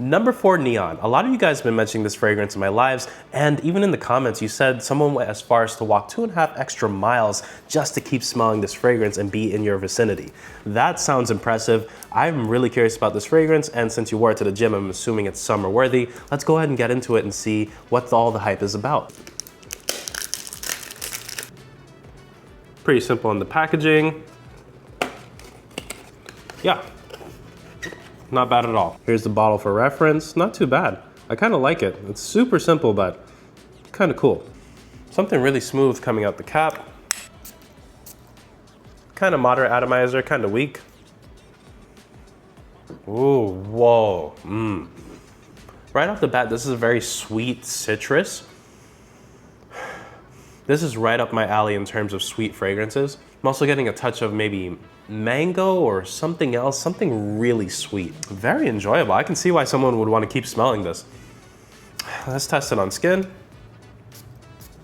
Number 4, Neon. A lot of you guys have been mentioning this fragrance in my lives, and even in the comments, you said someone went as far as to walk 2.5 extra miles just to keep smelling this fragrance and be in your vicinity. That sounds impressive. I'm really curious about this fragrance, and since you wore it to the gym, I'm assuming it's summer worthy. Let's go ahead and get into it and see what all the hype is about. Pretty simple in the packaging. Yeah, not bad at all. Here's the bottle for reference. Not too bad. I kind of like it. It's super simple, but kind of cool. Something really smooth coming out the cap. Kind of moderate atomizer, kind of weak. Ooh, whoa. Right off the bat, this is a very sweet citrus. This is right up my alley in terms of sweet fragrances. I'm also getting a touch of maybe mango or something else, something really sweet. Very enjoyable. I can see why someone would want to keep smelling this. Let's test it on skin.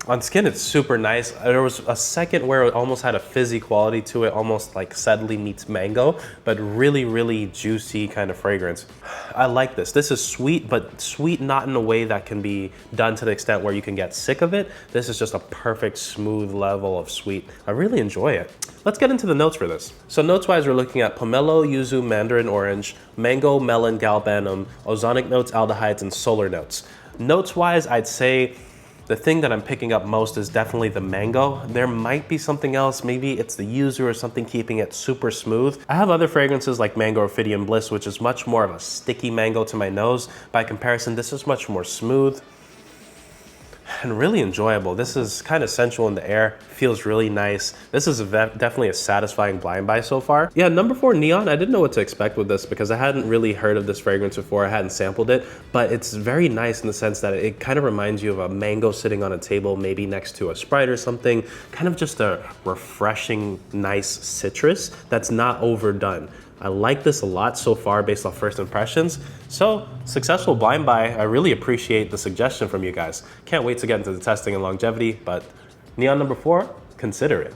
On skin, it's super nice. There was a second where it almost had a fizzy quality to it, almost like Sedley meets mango, but really, really juicy kind of fragrance. I like this. This is sweet, but sweet not in a way that can be done to the extent where you can get sick of it. This is just a perfect, smooth level of sweet. I really enjoy it. Let's get into the notes for this. So notes-wise, we're looking at pomelo, yuzu, mandarin orange, mango, melon, galbanum, ozonic notes, aldehydes, and solar notes. Notes-wise, I'd say the thing that I'm picking up most is definitely the mango. There might be something else, maybe it's the yuzu or something keeping it super smooth. I have other fragrances like Mango Ophidian Bliss, which is much more of a sticky mango to my nose. By comparison, this is much more smooth and really enjoyable. This is kind of sensual in the air, feels really nice. This is definitely a satisfying blind buy so far. Yeah, number 4, Neon. I didn't know what to expect with this because I hadn't really heard of this fragrance before. I hadn't sampled it, but it's very nice in the sense that it kind of reminds you of a mango sitting on a table, maybe next to a Sprite or something. Kind of just a refreshing, nice citrus that's not overdone. I like this a lot so far based off first impressions. So, successful blind buy. I really appreciate the suggestion from you guys. Can't wait to get into the testing and longevity, but Neon number 4, consider it.